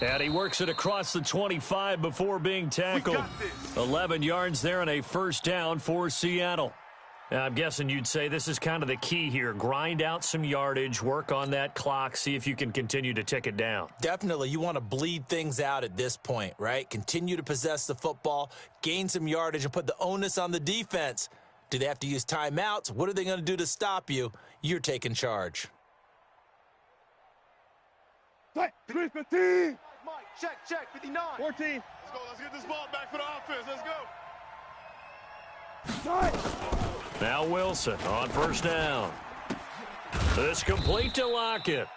And he works it across the 25 before being tackled. 11 yards there and a first down for Seattle. I'm guessing you'd say this is kind of the key here. Grind out some yardage, work on that clock, see if you can continue to tick it down. Definitely. You want to bleed things out at this point, right? Continue to possess the football, gain some yardage, and put the onus on the defense. Do they have to use timeouts? What are they going to do to stop you? You're taking charge. Mike, check, 59. 14. Let's get this ball back for the offense. Let's go. Now Wilson on first down. This complete to Lockett.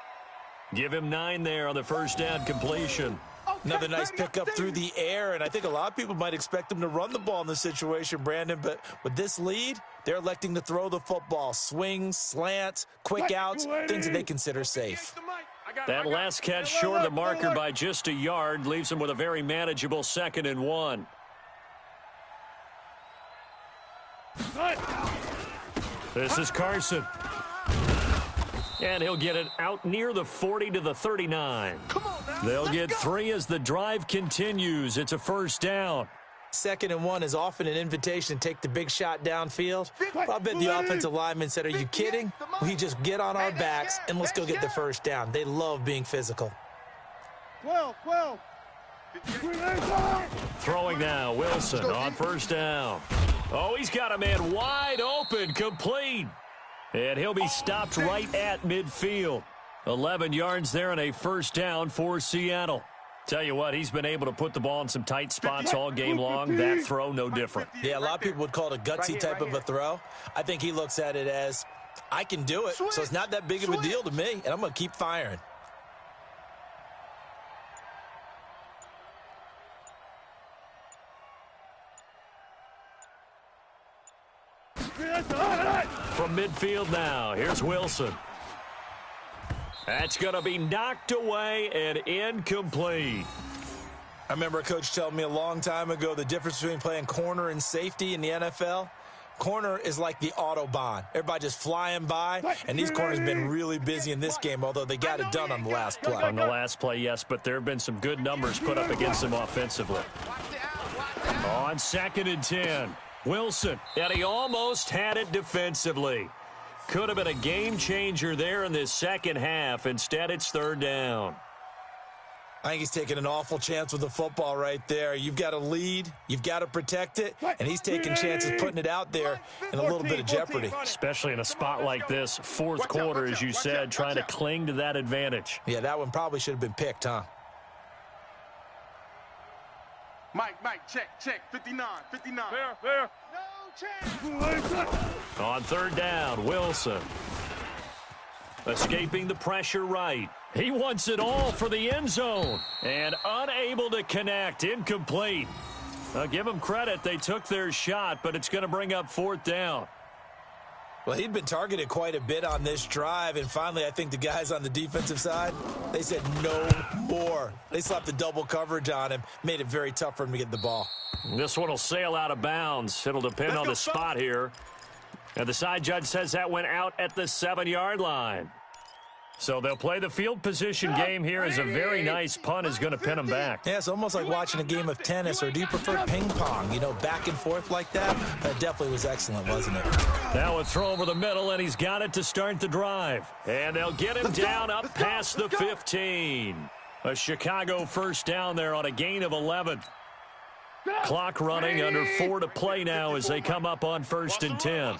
Give him 9 there on the first down completion. Another nice pickup through the air, and I think a lot of people might expect them to run the ball in this situation, Brandon, but with this lead, they're electing to throw the football. Swings, slants, quick outs, things that they consider safe. That last catch short of the marker by just a yard leaves him with a very manageable 2nd and 1. This is Carson. And he'll get it out near the 40 to the 39. They'll get 3 as the drive continues. It's a first down. 2nd and 1 is often an invitation to take the big shot downfield. I bet the offensive lineman said, are you kidding? We just get on our backs and let's go get the first down. They love being physical. 12. Throwing now, Wilson on first down. Oh, he's got a man wide open, complete. And he'll be stopped right at midfield. 11 yards there and a first down for Seattle. Tell you what, he's been able to put the ball in some tight spots all game long. That throw, no different. Yeah, a lot of people would call it a gutsy type of a throw. I think he looks at it as, I can do it, so it's not that big of a deal to me, and I'm going to keep firing. From midfield now, here's Wilson. That's going to be knocked away and incomplete. I remember a coach telling me a long time ago the difference between playing corner and safety in the NFL. Corner is like the Autobahn. Everybody just flying by, and these corners have been really busy in this game, although they got it done on the last play. On the last play, yes, but there have been some good numbers put up against them offensively. On 2nd and 10, Wilson, and he almost had it defensively. Could have been a game changer there in this second half. Instead, it's 3rd down. I think he's taking an awful chance with the football right there. You've got to lead, you've got to protect it, and he's taking chances putting it out there in a little bit of jeopardy. Especially in a spot like this, 4th quarter, as you said, trying to cling to that advantage. Yeah, that one probably should have been picked, huh? Mike, check, 59. Fair. On 3rd down, Wilson. Escaping the pressure right. He wants it all for the end zone. And unable to connect. Incomplete. I'll give them credit. They took their shot, but it's going to bring up 4th down. Well, he'd been targeted quite a bit on this drive, and finally I think the guys on the defensive side, they said no more. They slapped the double coverage on him, made it very tough for him to get the ball. This one will sail out of bounds. It'll depend on the spot here. And the side judge says that went out at the 7-yard line. So they'll play the field position game here as a very nice punt is going to pin them back. Yeah, it's almost like watching a game of tennis, or do you prefer ping pong? You know, back and forth like that? That definitely was excellent, wasn't it? Now a throw over the middle, and he's got it to start the drive. And they'll get him down up past the 15. A Chicago first down there on a gain of 11. Clock running, under 4 to play now as they come up on 1st and 10.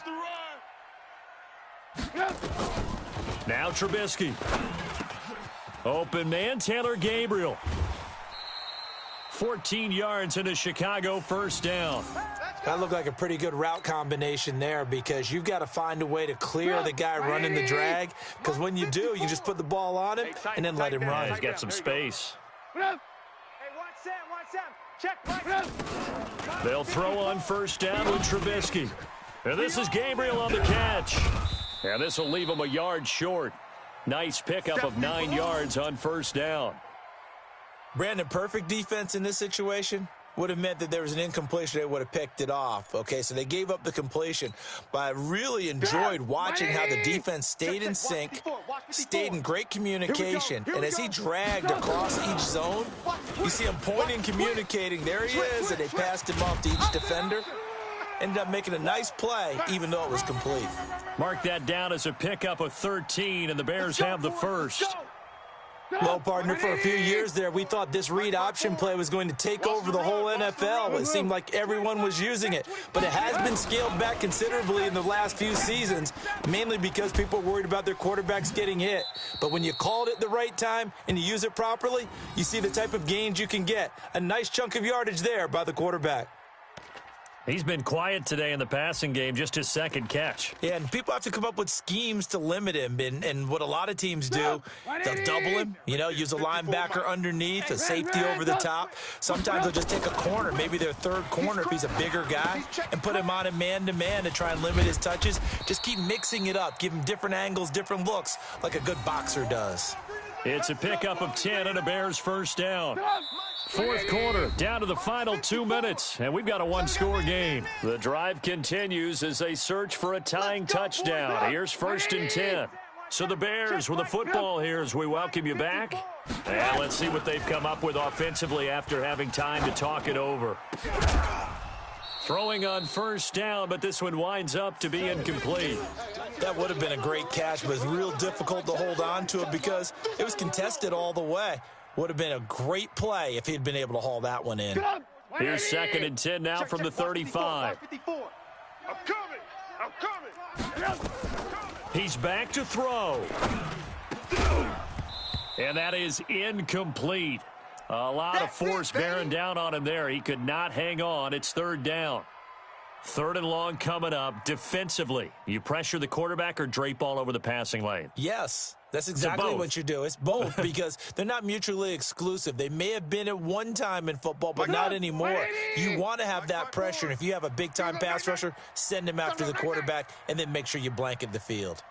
Now Trubisky. Open man, Taylor Gabriel. 14 yards and a Chicago first down. That looked like a pretty good route combination there, because you've got to find a way to clear the guy running the drag, because when you do, you just put the ball on him and then let him run. Yeah, he's got some space. Hey, watch Sam. Check. They'll throw on first down with Trubisky. And this is Gabriel on the catch. And this will leave him a yard short. Nice pickup of 9 yards on first down. Brandon, perfect defense in this situation. would have meant that there was an incompletion. They would have picked it off. Okay, so they gave up the completion. But I really enjoyed watching how the defense stayed in sync, stayed in great communication. And as he dragged across each zone, you see him pointing, communicating. There he is, and they passed him off to each defender. Ended up making a nice play, even though it was complete. Mark that down as a pickup of 13, and the Bears have the first. Well, partner, for a few years there, we thought this read option play was going to take over the whole NFL. It seemed like everyone was using it. But it has been scaled back considerably in the last few seasons, mainly because people are worried about their quarterbacks getting hit. But when you call it at the right time and you use it properly, you see the type of gains you can get. A nice chunk of yardage there by the quarterback. He's been quiet today in the passing game, just his second catch. Yeah, and people have to come up with schemes to limit him. And what a lot of teams do, they'll double him, use a linebacker underneath, a safety over the top. Sometimes they'll just take a corner, maybe their third corner if he's a bigger guy, and put him on a man-to-man to try and limit his touches. Just keep mixing it up, give him different angles, different looks, like a good boxer does. It's a pickup of 10 and a Bears first down. Fourth quarter, down to the final 2 minutes, and we've got a one-score game. The drive continues as they search for a tying touchdown. Here's 1st and 10. So the Bears with the football here as we welcome you back. And let's see what they've come up with offensively after having time to talk it over. Throwing on first down, but this one winds up to be incomplete. That would have been a great catch, but it's real difficult to hold on to it because it was contested all the way. Would have been a great play if he'd been able to haul that one in. Here's 2nd and 10 now from the 35. I'm coming. He's back to throw. And that is incomplete. A lot of force bearing down on him there. He could not hang on. It's 3rd down. 3rd and long coming up. Defensively, you pressure the quarterback or drape all over the passing lane? Yes, that's exactly what you do. It's both because they're not mutually exclusive. They may have been at one time in football, but not anymore. You want to have that pressure, and if you have a big-time pass rusher, send him after the quarterback, and then make sure you blanket the field.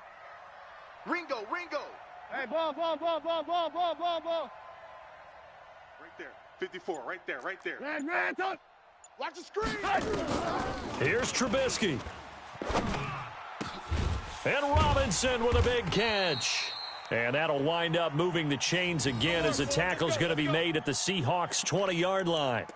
Ringo. Hey, ball. Right there. 54, right there. Man, touch. Watch the screen. Here's Trubisky. And Robinson with a big catch. And that'll wind up moving the chains again as the tackle's going to be made at the Seahawks' 20-yard line.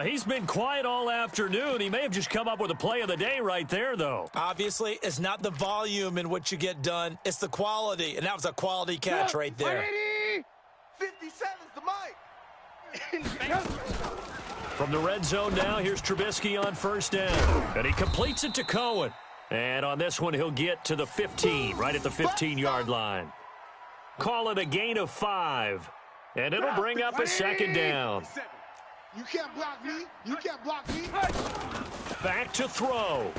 He's been quiet all afternoon. He may have just come up with a play of the day right there, though. Obviously, it's not the volume in which you get done. It's the quality, and that was a quality catch right there. 57's the mic. From the red zone now, here's Trubisky on first down. And he completes it to Cohen. And on this one, he'll get to the 15, right at the 15-yard line. Call it a gain of 5. And it'll bring up a 2nd down. You can't block me. Back to throw.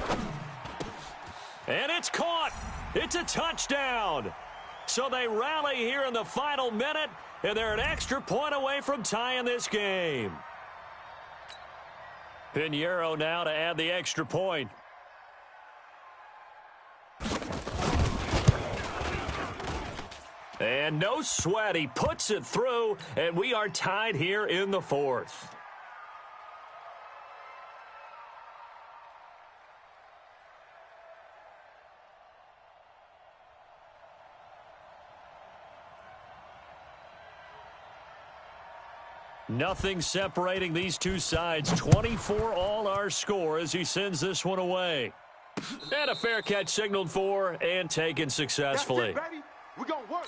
And it's caught. It's a touchdown. So they rally here in the final minute, and they're an extra point away from tying this game. Pinheiro now to add the extra point. And no sweat. He puts it through, and we are tied here in the 4th. Nothing separating these two sides. 24 all our score as he sends this one away. And a fair catch signaled for and taken successfully. That's it, baby. We're going to work.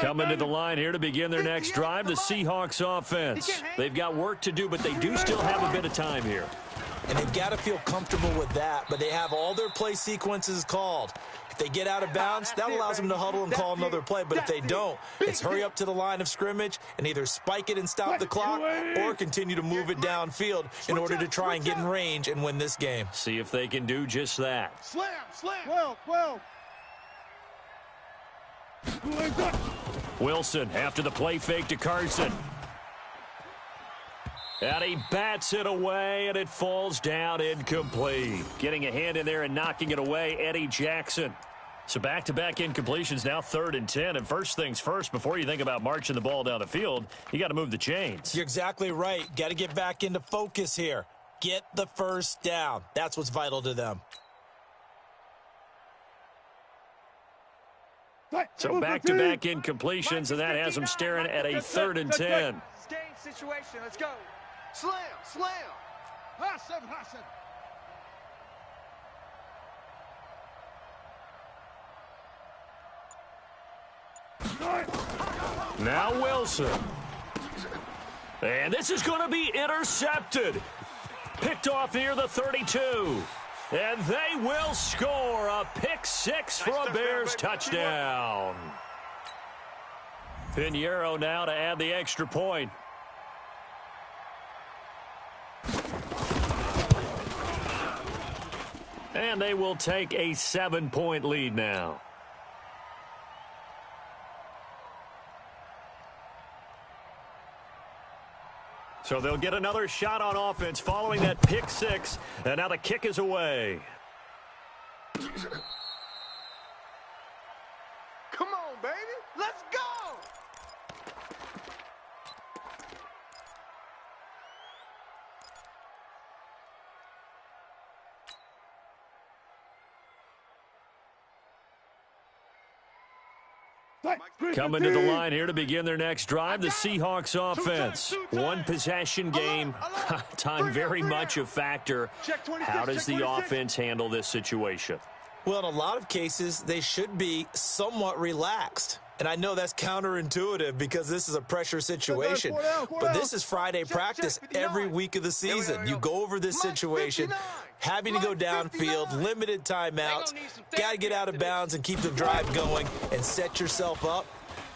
Coming to the line here to begin their next drive, the Seahawks offense. They've got work to do, but they do still have a bit of time here. And they've got to feel comfortable with that, but they have all their play sequences called. If they get out of bounds, that allows them to huddle and call another play. But if they don't, it's hurry up to the line of scrimmage and either spike it and stop the clock or continue to move it downfield in order to try and get in range and win this game. See if they can do just that. Slam. 12. Wilson after the play fake to Carson. And he bats it away, and it falls down incomplete. Getting a hand in there and knocking it away, Eddie Jackson. So back-to-back incompletions, now 3rd and 10. And first things first, before you think about marching the ball down the field, you got to move the chains. You're exactly right. Got to get back into focus here. Get the first down. That's what's vital to them. So back-to-back incompletions, and that has them staring at a 3rd and 10. Situation. Let's go. Slam. Hassan. Now Wilson. And this is going to be intercepted. Picked off near the 32. And they will score a pick 6 for a Bears touchdown. Pinheiro now to add the extra point. And they will take a 7-point lead now. So they'll get another shot on offense following that pick 6. And now the kick is away. Come on, baby. Let's go. Coming to the line here to begin their next drive, the Seahawks offense. One possession game. Time very much a factor. How does the offense handle this situation? Well, in a lot of cases, they should be somewhat relaxed. And I know that's counterintuitive because this is a pressure situation. But this is Friday practice every week of the season. You go over this situation, having to go downfield, limited timeouts, got to get out of bounds and keep the drive going and set yourself up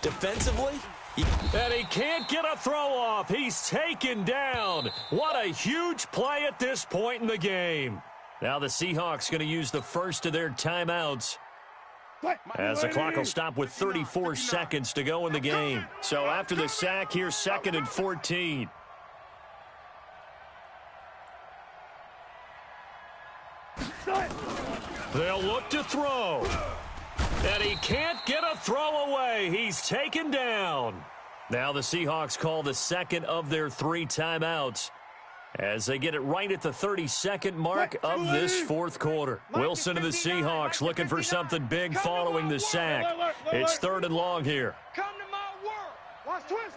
defensively. And he can't get a throw off. He's taken down. What a huge play at this point in the game. Now the Seahawks going to use the first of their timeouts, as the clock will stop with 34 seconds to go in the game. So after the sack, here's 2nd and 14. They'll look to throw. And he can't get a throw away. He's taken down. Now the Seahawks call the second of their 3 timeouts, as they get it right at the 32nd mark of this 4th quarter. Wilson and the Seahawks looking for something big following the sack. It's 3rd and long here. Come to my world. Watch twist.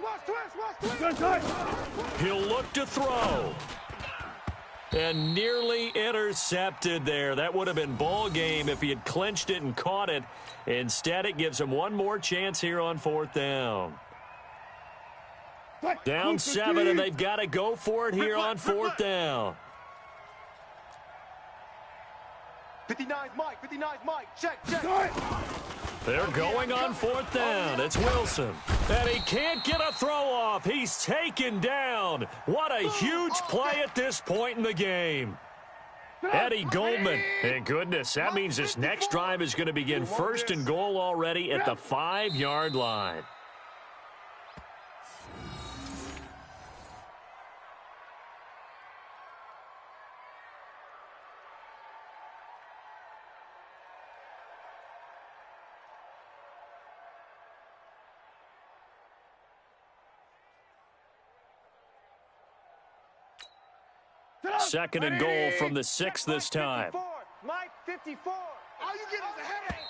He'll look to throw. And nearly intercepted there. That would have been ball game if he had clinched it and caught it. Instead, it gives him one more chance here on 4th down. Down 7, and they've got to go for it here on 4th down. 59's Mike. Check. They're going on 4th down. It's Wilson. And he can't get a throw off. He's taken down. What a huge play at this point in the game. Eddie Goldman. And goodness, that means this next drive is going to begin 1st and goal already at the 5-yard line. Second and goal from the 6 this time. Mike 54. All you get is a headache.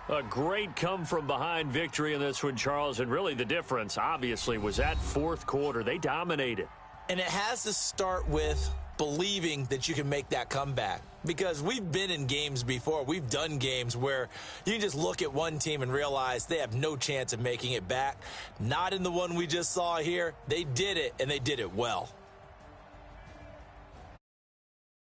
A great come-from-behind victory in this one, Charles, and really the difference, obviously, was that 4th quarter. They dominated. And it has to start with believing that you can make that comeback. Because we've been in games before. We've done games where you can just look at one team and realize they have no chance of making it back. Not in the one we just saw here. They did it, and they did it well.